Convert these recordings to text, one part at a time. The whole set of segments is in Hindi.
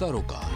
सरोकार।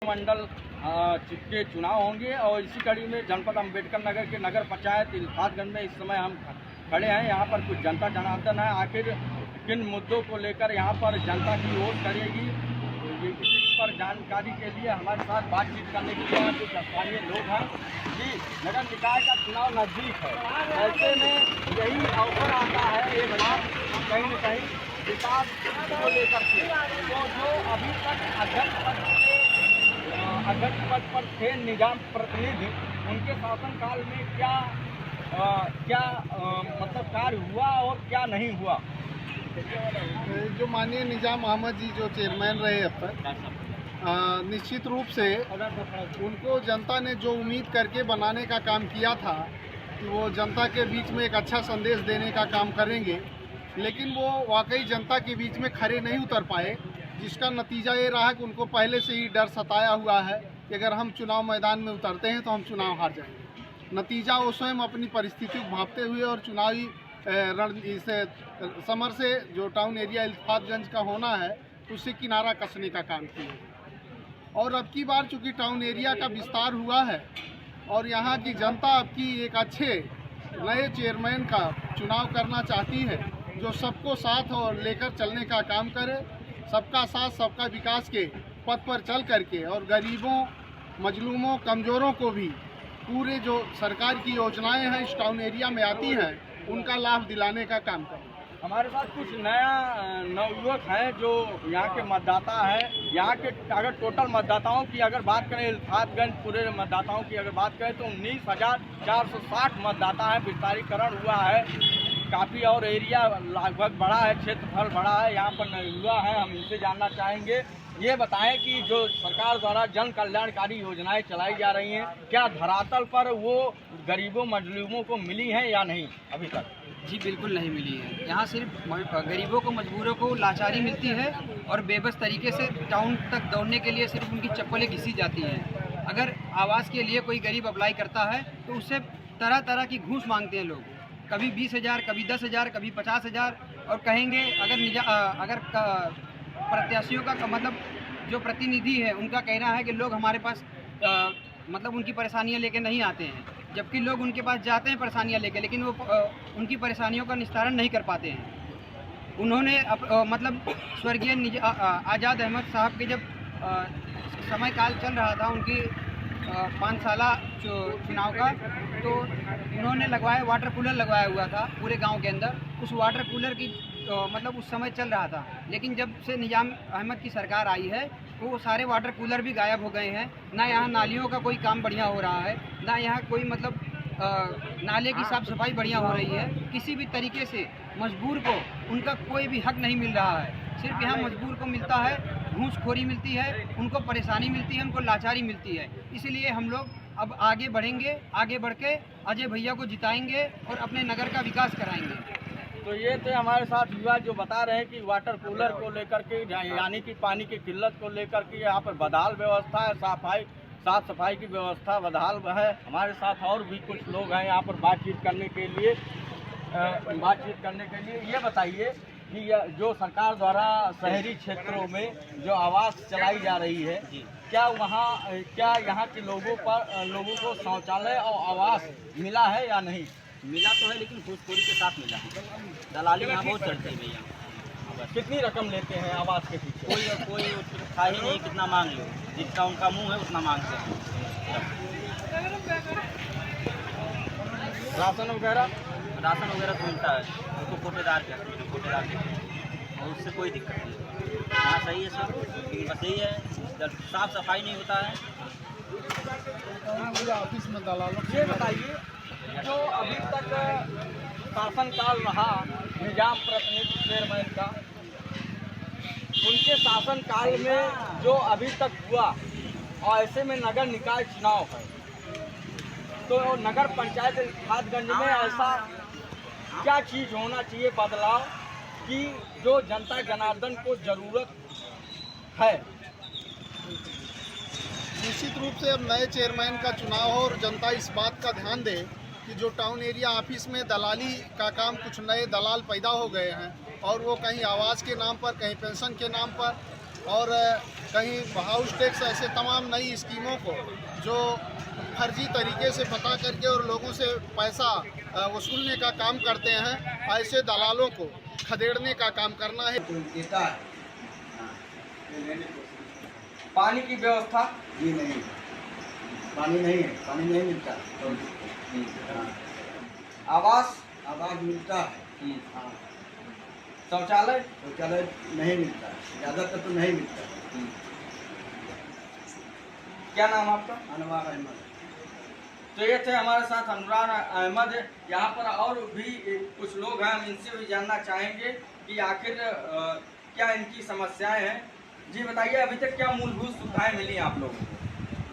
मंडल के चुनाव होंगे और इसी कड़ी में जनपद अंबेडकर नगर के नगर पंचायत इल्फातगंज में इस समय हम खड़े हैं। यहाँ पर कुछ जनता जनार्दन है, आखिर किन मुद्दों को लेकर यहाँ पर जनता की वोट करेगी, इसी पर जानकारी के लिए हमारे साथ बातचीत करने के लिए कुछ स्थानीय लोग हैं। जी, नगर निकाय का चुनाव नज़दीक है, ऐसे में यही अवसर आता है एक बार कहीं न कहीं विकास को लेकर के, तो जो अभी तक अध्यक्ष पद पर थे निगम प्रतिनिधि, उनके शासनकाल में क्या मतलब कार्य हुआ और क्या नहीं हुआ। जो माननीय निजाम अहमद जी जो चेयरमैन रहे अब तक, निश्चित रूप से उनको जनता ने जो उम्मीद करके बनाने का काम किया था कि वो जनता के बीच में एक अच्छा संदेश देने का काम करेंगे, लेकिन वो वाकई जनता के बीच में खरे नहीं उतर पाए, जिसका नतीजा ये रहा कि उनको पहले से ही डर सताया हुआ है कि अगर हम चुनाव मैदान में उतरते हैं तो हम चुनाव हार जाएंगे। नतीजा वो स्वयं अपनी परिस्थिति को भांपते हुए और चुनावी समर से जो टाउन एरिया इल्फातगंज का होना है उससे किनारा कसने का काम किया। और अब की बार चूँकि टाउन एरिया का विस्तार हुआ है और यहाँ की जनता अब की एक अच्छे नए चेयरमैन का चुनाव करना चाहती है, जो सबको साथ और लेकर चलने का काम करे, सबका साथ सबका विकास के पथ पर चल करके और गरीबों, मजलूमों, कमज़ोरों को भी पूरे जो सरकार की योजनाएं हैं इस टाउन एरिया में आती हैं उनका लाभ दिलाने का काम करें। हमारे साथ कुछ नवयुवक हैं जो यहाँ के मतदाता हैं। यहाँ के अगर टोटल मतदाताओं की अगर बात करें, इल्फातगंज पूरे मतदाताओं की अगर बात करें तो 19,460 मतदाता हैं। विस्तारीकरण हुआ है काफ़ी और एरिया लगभग बड़ा है, क्षेत्रफल बड़ा है। यहाँ पर युवा हैं, हम इनसे जानना चाहेंगे। ये बताएं कि जो सरकार द्वारा जन कल्याणकारी योजनाएं चलाई जा रही हैं, क्या धरातल पर वो गरीबों मजलूमों को मिली हैं या नहीं अभी तक? जी बिल्कुल नहीं मिली है। यहाँ सिर्फ गरीबों को, मजबूरों को लाचारी मिलती है और बेबस तरीके से टाउन तक दौड़ने के लिए सिर्फ उनकी चप्पलें घिसी जाती हैं। अगर आवास के लिए कोई गरीब अप्लाई करता है तो उससे तरह तरह की घूस मांगते हैं लोग, कभी 20,000, कभी 10,000, कभी 50,000, और कहेंगे अगर प्रत्याशियों का मतलब जो प्रतिनिधि है उनका कहना है कि लोग हमारे पास मतलब उनकी परेशानियां लेके नहीं आते हैं, जबकि लोग उनके पास जाते हैं परेशानियां लेके, लेकिन वो उनकी परेशानियों का निस्तारण नहीं कर पाते हैं। उन्होंने मतलब स्वर्गीय आज़ाद अहमद साहब के जब समय काल चल रहा था उनकी 5 साला चुनाव का, तो उन्होंने वाटर कूलर लगवाया हुआ था पूरे गांव के अंदर। उस वाटर कूलर की मतलब उस समय चल रहा था, लेकिन जब से निजाम अहमद की सरकार आई है तो वो सारे वाटर कूलर भी गायब हो गए हैं। ना यहाँ नालियों का कोई काम बढ़िया हो रहा है, ना यहाँ कोई मतलब नाले की साफ़ सफाई बढ़िया हो रही है। किसी भी तरीके से मजबूर को उनका कोई भी हक नहीं मिल रहा है। सिर्फ यहाँ मजबूर को मिलता है घूसखोरी मिलती है, उनको परेशानी मिलती है, उनको लाचारी मिलती है। इसलिए हम लोग अब आगे बढ़ेंगे, आगे बढ़ के अजय भैया को जिताएंगे और अपने नगर का विकास कराएंगे। तो ये थे हमारे साथ युवा जो बता रहे हैं कि वाटर कूलर को लेकर के, यानी कि पानी की किल्लत को लेकर के यहाँ पर बदहाल व्यवस्था है, साफ सफाई की व्यवस्था बदहाल है। हमारे साथ और भी कुछ लोग हैं यहाँ पर बातचीत करने के लिए। ये बताइए कि जो सरकार द्वारा शहरी क्षेत्रों में जो आवास चलाई जा रही है, क्या यहाँ के लोगों को शौचालय और आवास मिला है या नहीं? मिला तो है, लेकिन घूसखोरी के साथ मिला है। दलाली यहाँ बहुत चलती है भैया। कितनी रकम लेते हैं आवास के पीछे? कोई था ही नहीं, कितना मांग लो, जितना उनका मुंह है उतना मांगते हैं। राशन वगैरह राशन वगैरह तो मिलता है, उसको कोटेदार के कोटेदार देते हैं और उससे कोई दिक्कत नहीं है। हाँ सही है सब, लेकिन बस यही है जब साफ़ सफाई नहीं होता है। ऑफिस में दलालों ये बताइए, जो अभी तक शासनकाल रहा निजाम प्रतिनिधि चेयरमैन का, उनके शासनकाल में जो अभी तक हुआ, और ऐसे में नगर निकाय चुनाव है, तो नगर पंचायत इल्हादगंज में ऐसा क्या चीज़ होना चाहिए बदलाव कि जो जनता जनार्दन को ज़रूरत है? निश्चित रूप से अब नए चेयरमैन का चुनाव हो और जनता इस बात का ध्यान दे कि जो टाउन एरिया ऑफिस में दलाली का काम, कुछ नए दलाल पैदा हो गए हैं और वो कहीं आवास के नाम पर, कहीं पेंशन के नाम पर और कहीं हाउस टैक्स, ऐसे तमाम नई स्कीमों को जो फर्जी तरीके से पता करके और लोगों से पैसा वसूलने का काम करते हैं, ऐसे दलालों को खदेड़ने का काम करना है। पानी की व्यवस्था जी नहीं, पानी नहीं है, पानी नहीं मिलता। आवास आवाज मिलता है, हाँ। शौचालय शौचालय नहीं मिलता, ज़्यादातर तो नहीं मिलता। क्या नाम आपका? अनवार अहमद। तो ये थे हमारे साथ अनुराग अहमद। यहाँ पर और भी कुछ लोग हैं, हम इनसे भी जानना चाहेंगे कि आखिर क्या इनकी समस्याएं हैं। जी बताइए, अभी तक क्या मूलभूत सुविधाएं मिली आप लोगों को?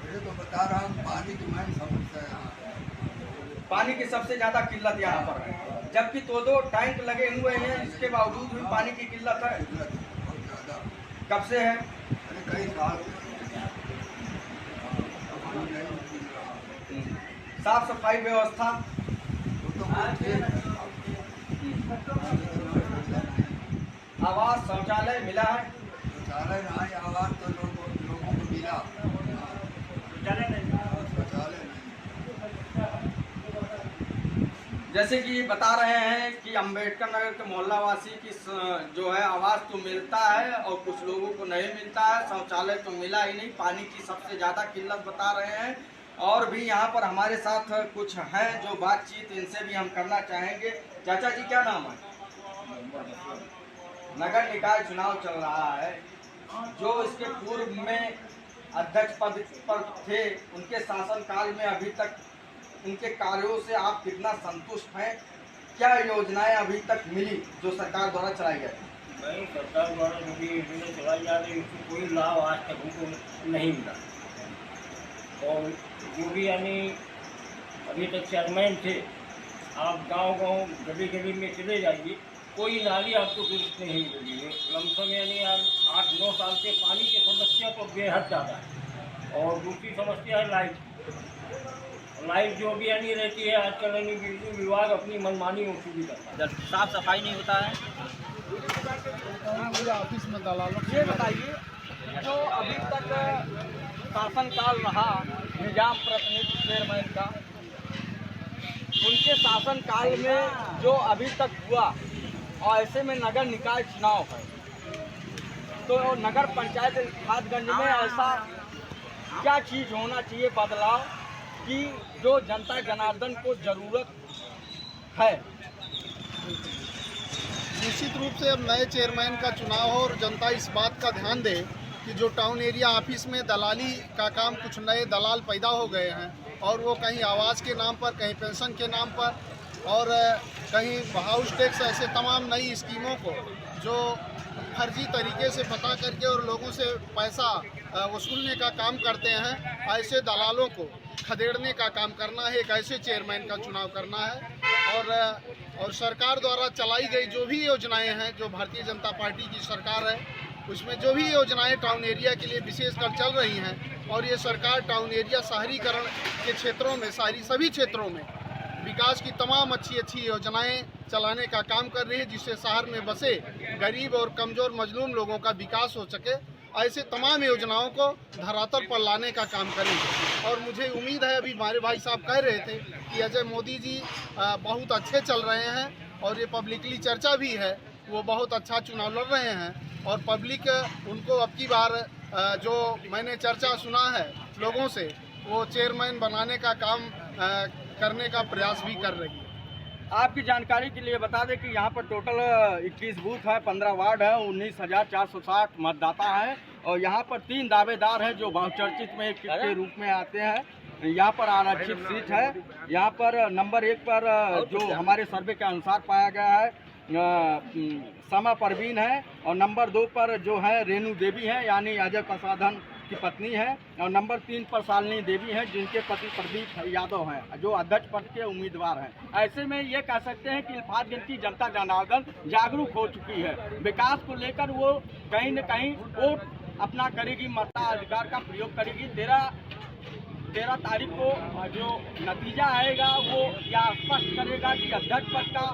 मैं तो बता रहा हूँ, पानी की मेन समस्या है यहाँ। पानी की सबसे ज़्यादा किल्लत यहाँ पर है, जबकि दो टैंक लगे हुए हैं, इसके बावजूद भी पानी की किल्लत है। बहुत ज़्यादा। कब से है? अरे कई साल से। साफ सफाई व्यवस्था आवास शौचालय मिला है? शौचालय नहीं, आवाज तो लोगों को मिला, शौचालय नहीं। जैसे कि बता रहे हैं कि अंबेडकर नगर के मोहल्लावासी की जो है आवास तो मिलता है और कुछ लोगों को नहीं मिलता है, शौचालय तो मिला ही नहीं, पानी की सबसे ज़्यादा किल्लत बता रहे हैं। और भी यहाँ पर हमारे साथ कुछ हैं जो बातचीत, इनसे भी हम करना चाहेंगे। चाचा जी, क्या नाम है? नगर निकाय चुनाव चल रहा है, जो इसके पूर्व में अध्यक्ष पद पर थे, उनके शासनकाल में अभी तक उनके कार्यों से आप कितना संतुष्ट हैं? क्या योजनाएं अभी तक मिली जो सरकार द्वारा चलाई जाती? नहीं, सरकार द्वारा जो भी योजनाएं चलाई जा रही है उसको कोई लाभ आज तक हमको नहीं मिला। और जो भी यानी अभी तक चेयरमैन थे, आप गांव-गांव, गली-गली में चले जाइए, कोई नाली आपको दुरुस्त नहीं मिली है। लमसम यानी 8-9 साल से पानी की समस्या तो बेहद ज़्यादा है। और दूसरी समस्या है लाइट जो भी यानी रहती है आजकल, यानी बिजली विभाग अपनी मनमानी वसूली करता है। जब साफ़ सफाई नहीं होता है। ऑफिस में दलालों ये बताइए, जो अभी तक शासनकाल रहा निजाम प्रतिनिधि चेयरमैन का, उनके शासनकाल में जो अभी तक हुआ, और ऐसे में नगर निकाय चुनाव है, तो नगर पंचायत इल्हादगंज में ऐसा क्या चीज़ होना चाहिए बदलाव कि जो जनता जनार्दन को ज़रूरत है? निश्चित रूप से अब नए चेयरमैन का चुनाव हो और जनता इस बात का ध्यान दे कि जो टाउन एरिया ऑफिस में दलाली का काम, कुछ नए दलाल पैदा हो गए हैं और वो कहीं आवास के नाम पर, कहीं पेंशन के नाम पर और कहीं हाउस टैक्स, ऐसे तमाम नई स्कीमों को जो फर्जी तरीके से पता करके और लोगों से पैसा वसूलने का काम करते हैं, ऐसे दलालों को खदेड़ने का काम करना है। एक ऐसे चेयरमैन का चुनाव करना है और सरकार द्वारा चलाई गई जो भी योजनाएं हैं, जो भारतीय जनता पार्टी की सरकार है, उसमें जो भी योजनाएं टाउन एरिया के लिए विशेषकर चल रही हैं, और ये सरकार टाउन एरिया शहरीकरण के क्षेत्रों में, सभी क्षेत्रों में विकास की तमाम अच्छी योजनाएं चलाने का काम कर रही है, जिससे शहर में बसे गरीब और कमज़ोर मजलूम लोगों का विकास हो सके। ऐसे तमाम योजनाओं को धरातल पर लाने का काम करेंगे। और मुझे उम्मीद है, अभी हमारे भाई साहब कह रहे थे कि अजय मोदी जी बहुत अच्छे चल रहे हैं और ये पब्लिकली चर्चा भी है, वो बहुत अच्छा चुनाव लड़ रहे हैं और पब्लिक उनको अब की बार जो मैंने चर्चा सुना है लोगों से, वो चेयरमैन बनाने का काम करने का प्रयास भी कर रही है। आपकी जानकारी के लिए बता दें कि यहाँ पर टोटल 21 बूथ है, 15 वार्ड है, 19,460 मतदाता है और यहाँ पर 3 दावेदार हैं जो बहुचर्चित में के रूप में आते हैं। यहाँ पर आरक्षित सीट है। यहाँ पर नंबर 1 पर जो हमारे सर्वे के अनुसार पाया गया है समा परवीन है और नंबर 2 पर जो है रेणु देवी है यानी अजय प्रसादन की पत्नी है और नंबर 3 पर शालिनी देवी है जिनके पति प्रदीप यादव हैं जो अध्यक्ष पद के उम्मीदवार हैं। ऐसे में ये कह सकते हैं कि इल्फातगंज की जनता जनार्दन जागरूक हो चुकी है। विकास को लेकर वो कहीं न कहीं वोट अपना करेगी, मताधिकार का प्रयोग करेगी। 13 तारीख को जो नतीजा आएगा वो यह स्पष्ट करेगा कि अध्यक्ष पद का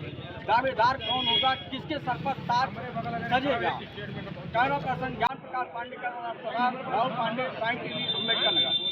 दावेदार कौन होगा, किसके सर पर ताज सजेगा। कैमरा पर्सन ज्ञान प्रकाश पांडे का राहुल पांडे, प्राइम टीवी, अम्बेडकर नगर।